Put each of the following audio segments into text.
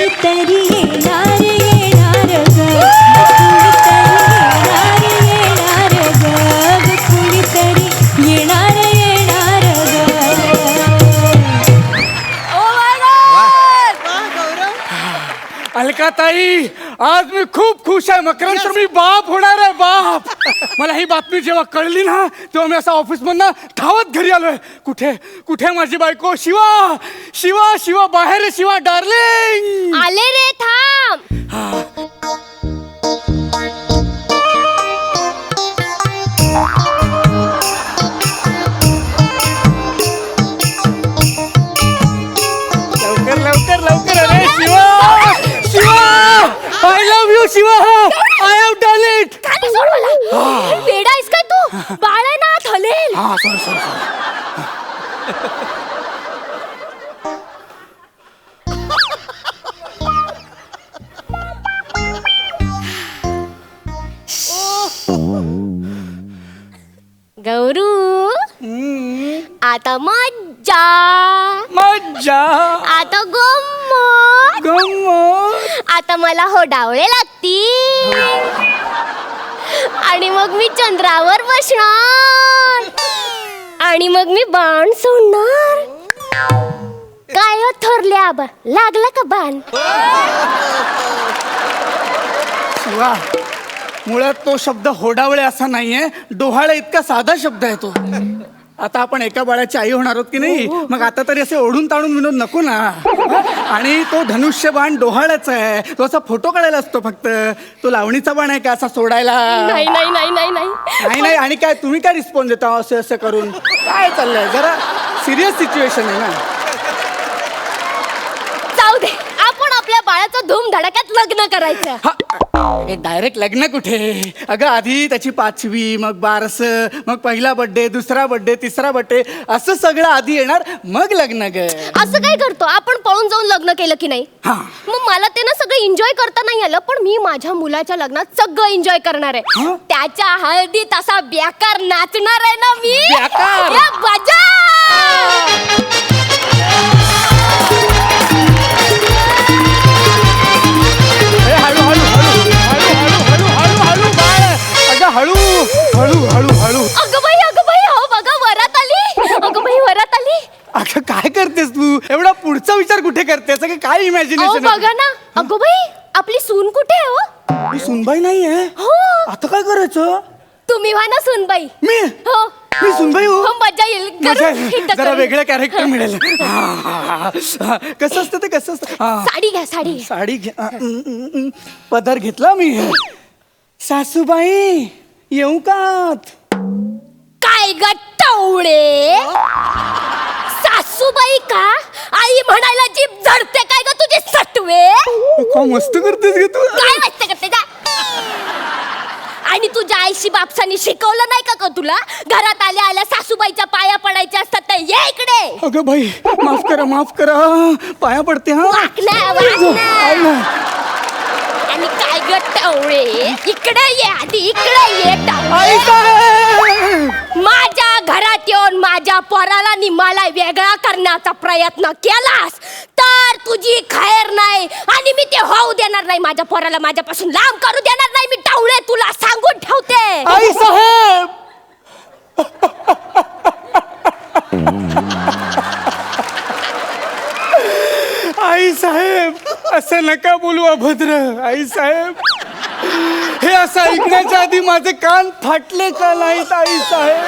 कुणीतरी येणार येणार ग, कुणीतरी येणार येणार ग, कुणीतरी येणार येणार ग. अलकाताई, आज मी खूप खुश आहे. मकरंद तर मी बाप होणार आहे, बाप. मला ही बातमी जेव्हा कळली ना, तेव्हा मी असा ऑफिस मधनं धावत घरी आलोय. कुठे कुठे माझी बायको? शिवा शिवा शिवा, बाहेर आहे शिवा डार्लिंग. आले रे, थांब. लवकर लवकर लवकर. अरे Shiva Shiva, I love you Shiva. I have done it. खाली सोड मला. वेडा आहेस काय तू? बाळ आहे ना, आत हलेल. हा सॉरी सॉरी सॉरी. गौरू, आता मज्जा, मज्जा आता गंमत, गंमत. आता मला हो डावळे लागतील आणि मग मी चंद्रावर बसणार आणि मग मी बाण सोडणार. काय हो थोरले आबा, लागला का बाण? शिवा, मुळात तो शब्द होडावळे असा नाहीये, डोहाळे इतका साधा शब्द आहे तो. आता आपण एका बाळाची आई होणार आहोत की नाही, मग आता तरी असे ओढून ताणून विनोद नको ना. आणि तो धनुष्यबाण डोहाळ्याचा आहे, तो असा फोटो काढायला असतो फक्त. तो लावणीचा बाण आहे का असा सोडायला? नाही नाही नाही नाही नाही नाही नाही. आणि काय तुम्ही काय रिस्पॉन्स देता असं असं करून? काय चाललंय? जरा सिरियस सिच्युएशन आहे ना. जाऊ दे, आपण आपल्या बाळाचं धूमधडाक्यात लग्न करायचं. हे डायरेक्ट लग्न कुठे? अगं आधी त्याची 5वी, मग 12, मग पहिला बर्थडे, दुसरा बर्थडे, तिसरा बर्थडे, असं सगळं आधी येणार, मग लग्न ग. असं काय करतो आपण? पळून जाऊन लग्न केलं की नाही? हा. मग मला ते ना सगळं एन्जॉय करता नाही आलं, पण मी माझ्या मुलाच्या लग्नात सगळं एन्जॉय करणार आहे. हं? त्याच्या हळदीत असा बेकार नाचणार आहे ना मी. बेकार? या बाजा! हे हळू हळू हळू हळू हळू हळू हळू बाळ. अगं हळू हळू हळू हळू. अगं बाई, हो बघा वरात आली. अगं बाई, वरात आली. अगं काय करतेस तू? एवढा पुढचा विचार कुठे करतेस? अगं काय अहो इमॅजिनेशन? बघा ना. अगं बाई, आपली सून कुठे आहे हो? मी सुनबाई नाहीये. हो, आता काय करायचं? तुम्ही व्हा ना सूनबाई. मी हो मी सुनबाई हो. हो, मजा येईल. मजा करू, एकदा जरा करू. वेगळं कॅरेक्टर मिळेल. कसं असतं ते? कसं असतं? हा. साडी घ्या, साडी. साडी पदर घेतला मी. सासूबाई येऊ का? काय गट्टवळे? सासूबाई का? आई म्हणायला जीभ जडते काय ग तुझे सटवे? का मस्त करतेस गे तू. काय वाटतं करते का? आणि तुझ्या आईशी बापसानी शिकवलं नाही का तुला? घरात आल्या आल्या सासूबाईच्या पाया पडायच्या असतात तर ये इकडे. अगं बाई, माफ करा माफ करा, पाया पडते. हा वाकना, वाकना. आणि काय गट्टवळे? इकडे ये आधी, इकडे ये आई टावळे. साहेब! माझ्या घरात येऊन माझ्या पोराला आणि मला वेगळा करण्याचा प्रयत्न केलास तर तुझी खैर नाही आणि मी ते होऊ देणार नाही. माझ्या पोराला माझ्यापासून लांब करू देणार नाही मी, टावळे, तुला सांगून ठेवते. आई साहेब! आई साहेब, असं नका बोलू अभद्र. आई साहेब, हे असं ऐकण्याच्या आधी माझे कान फाटले का नाहीत? आई साहेब,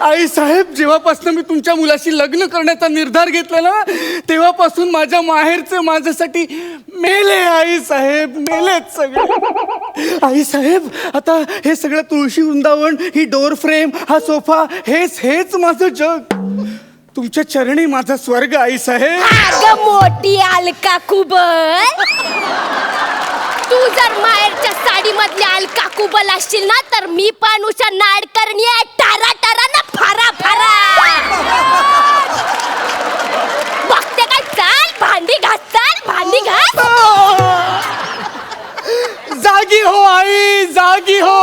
आई साहेब, जेव्हापासून मी तुमच्या मुलाशी लग्न करण्याचा निर्धार घेतला ना, तेव्हापासून माझ्या माहेरचे माझ्यासाठी मेले. आई साहेब, मेलेत सगळे. आई साहेब, आता हे सगळं तुळशी वृंदावन, ही डोर फ्रेम, हा सोफा, हेच माझं जग. तुमच्या चरणी माझा स्वर्ग. आई साहेब, अगं मोठी अलका कुबल, तू जर माहेरच्या साडी मधली अलका कुबल असशील ना तर मी पण उषा नाडकर्णी आहे. टारा टारा ना फारा फारा. बघते काय? चाल भांडी घास, चाल भांडी घास. जागी हो आई, जागी हो.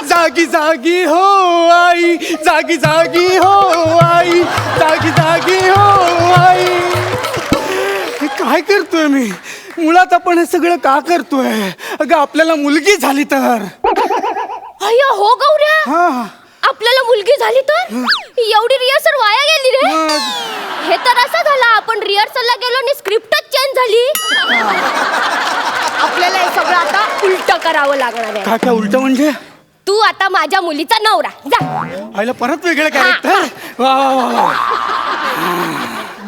जागी जागी हो आई, जागी जागी हो आई, जागी जागी हो आई. काय करतोय मी? मुळात आपण हे सगळं का करतोय? अगं आपल्याला मुलगी झाली तर. अय्या हो गौऱ्या, हा आपल्याला मुलगी झाली तर एवढी रिहर्सल वाया गेली रे. मग हे तर असं झालं, आपण रिहर्सलला गेलो आणि स्क्रिप्टच चेंज झाली. आपल्याला हे सगळं आता उलट करावं लागणार आहे. काय काय उलट म्हणजे? तू आता माझ्या मुलीचा नवरा जा. आईला परत वेगळं कॅरेक्टर. वा वा वा वा.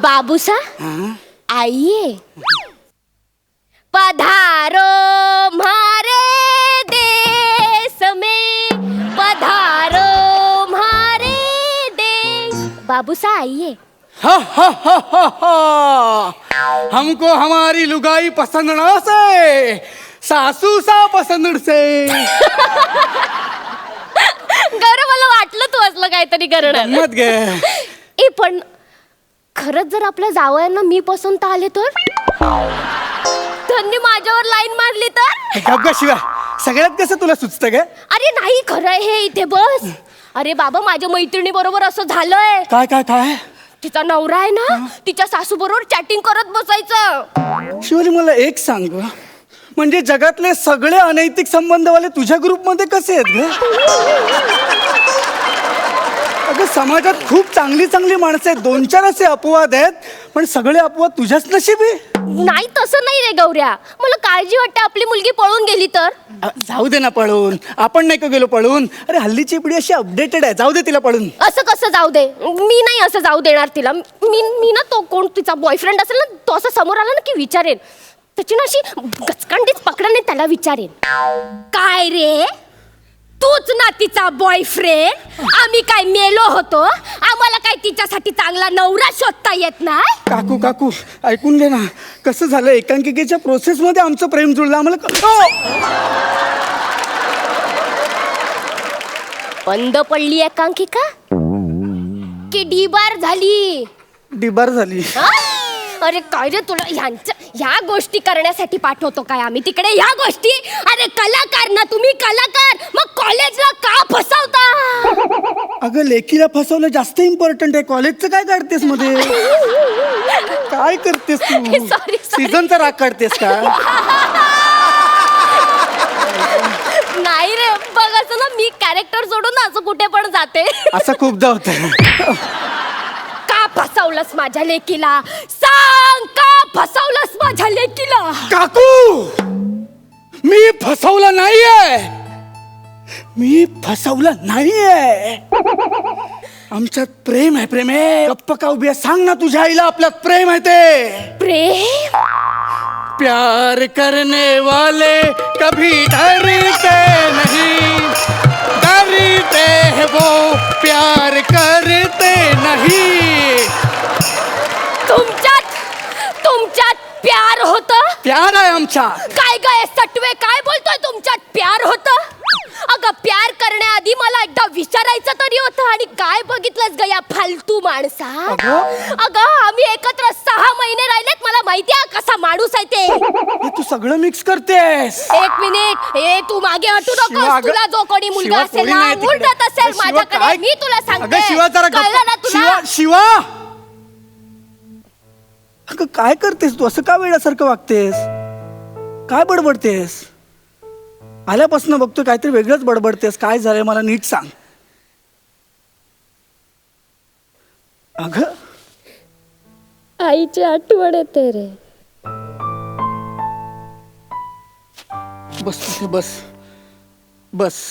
बाबूसा हा? आइए पधारो म्हारे देश में, पधारो म्हारे देश. बाबूसा आइए. हा हा हा हा हा. हमको हमारी लुगाई पसंद ना से, सासू सा पसंद से. गौरव, मला वाटलं तू असलं काहीतरी करणार. मत गे. ए पण खरंच जर आपल्या जावयांना मी पसंत आले तर, त्यांनी माझ्यावर लाईन मारली तर. गप ग शिवा, सगळ्यात कसं तुला सुचतं ग? अरे नाही, खरं आहे हे, इथे बस. अरे बाबा, माझ्या मैत्रिणी बरोबर असं झालंय. काय काय काय? तिचा नवरा आहे ना, तिच्या सासू बरोबर चॅटिंग करत बसायचं. शिवाली मला एक सांग ग, म्हणजे जगातले सगळे अनैतिक संबंधवाले तुझ्या ग्रुपमध्ये कसे आहेत ग? अगं समाजात खूप चांगली चांगली माणसं आहेत, 2-4 असे अपवाद आहेत, पण सगळे अपवाद तुझ्याच नशिबी. नाही तसं नाही रे गौऱ्या, मला काळजी वाटते आपली मुलगी पळून गेली तर. जाऊ दे ना पळून, आपण नाही का गेलो पळून. अरे हल्लीची पिढी अशी अपडेटेड आहे, जाऊ दे तिला पळून. असं कसं जाऊ दे? मी नाही असं जाऊ देणार तिला. मी ना, तो कोण तिचा बॉयफ्रेंड असेल ना, तो असं समोर आला ना की विचारेन, त्याची ना अशी गचकांडीच पकडा नाही, त्याला विचारेन, काय रे तूच ना तिचा बॉयफ्रेंड? आम्ही काय मेलो होतो? आम्हाला काय तिच्यासाठी चांगला नवरा शोधता येत नाही? काकू काकू ऐकून घे ना, कसं झालं, एकांकिकेच्या प्रोसेस मध्ये आमचं प्रेम जुळलं. आम्हाला बंद पडली एकांकिका की डिबार झाली? डिबार झाली. हा? अरे काय रे, तुला ह्या गोष्टी करण्यासाठी पाठवतो काय आम्ही तिकडे? ह्या गोष्टी, अरे कलाकार ना तुम्ही, कलाकार, मग कॉलेजला का फसवता? अगं लेकीला फसवलं जास्त इम्पॉर्टंट आहे, कॉलेजचं काय काढतेस मध्ये? काय करतेस तू? Sorry. सीझनचा राग काढतेस का? नाही रे, बघ असं ना, मी कॅरेक्टर सोडून ना असं कुठे पण जाते. असं खूपदा होतं. का फसवलंस माझ्या लेकीला? सांग, का फसवलंस माझ्या लेकीला? काकू, मी फसवलं नाहीये, मी फसवलं नाहीये. आमच्यात प्रेम आहे, प्रेम आहे. गप्प का उभी आहे? सांग ना तुझ्या आईला आपल्यात प्रेम आहे ते. प्रेम? प्यार करने वाले कभी डरते नहीं, डरते हैं वो प्यार करते नहीं. तुमच्यात प्यार होत? प्यार आहे आमच्या. काय काय सटवे, काय बोलतोय? तुमच्यात प्यार होत? अगं प्यार करण्याआधी मला एकदा विचारायचं तरी होतं. आणि काय बघितलंस ग या फालतू माणसा? अगं आम्ही एकत्र 6 महिने राहिलेत, मला माहितीये कसा माणूस आहे ते. हे तू सगळं मिक्स करतेस. एक मिनिट, तू मागे हटू शिवा, नकोस. अगं, तुला जो कोणी मुलगा शिवा, असेल कोणी ना, नाही तिकडे. मुलगात असेल अगं, शिवा, माझ्याकडे, काय? मी तुला सांगते. अगं शिवा जरा गप्प. कळलं ना तुला? शिवा शिवा, अगं काय करतेस तू? असं का वेड्यासारखं वागतेस? काय बडबडतेस? आल्यापासून बघतो काहीतरी वेगळंच बडबडतेस. काय झालंय मला नीट सांग. अगं आईची आठवण येते रे. बस तिथे बस बस.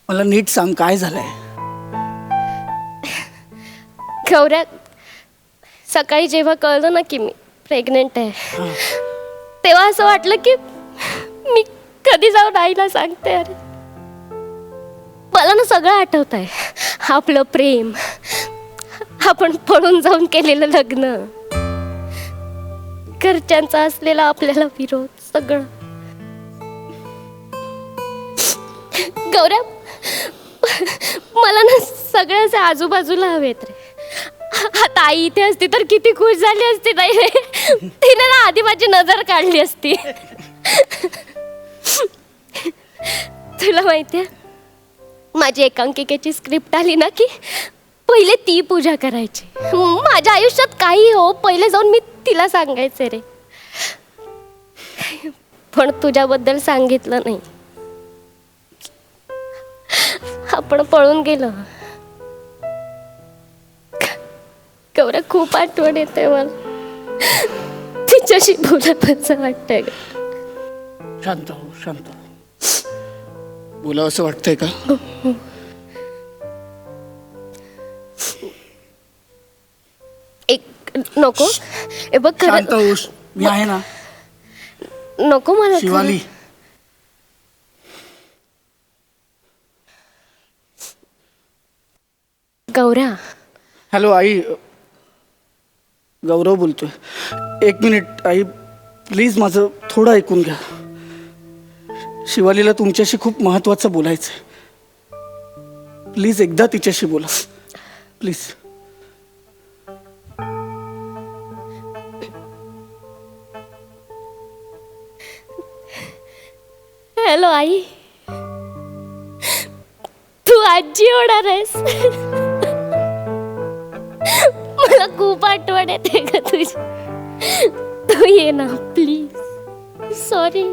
मला नीट सांग काय झालंय. गौऱ्या, सकाळी जेव्हा कळलं ना की मी प्रेग्नेंट आहे, तेव्हा असं वाटलं की मी कधी जाऊन आईला सांगते. अरे मला ना सगळं आठवत आहे, आपलं प्रेम, आपण पळून जाऊन केलेलं लग्न, घरच्यांचा असलेला आपल्याला विरोध, सगळं. गौऱ्या, मला ना सगळे असे आजूबाजूला हवेत रे. आता आई इथे असती तर किती खुश झाली असती नाही रे. तिने ना आधी माझी नजर काढली असती. तुला माहितीये, माझी एकांकिकेची स्क्रिप्ट आली ना की पहिले ती पूजा करायची. माझ्या आयुष्यात काही हो, पहिले जाऊन मी तिला सांगायचं रे, पण तुझ्याबद्दल सांगितलं नाही. आपण पळून गेलो. गौऱ्या, खूप आठवण येते मला. तिच्याशी बोलत असं वाटतंय. शांत हो, शांत हो. बोलावं असं वाटतंय का? एक नको, हे बघ शांत खरं. हो, मी आहे ना. नको मला शिवाली, गौऱ्या. हॅलो आई, गौरव बोलतोय. एक मिनिट आई, प्लीज माझं थोडं ऐकून घ्या. शिवालीला तुमच्याशी खूप महत्वाचं बोलायचं आहे. प्लीज एकदा तिच्याशी बोला, प्लीज. हॅलो आई, तू आजी होणार आहेस. मला खूप आठवण येते का तुझी. तू ये ना प्लीज. सॉरी.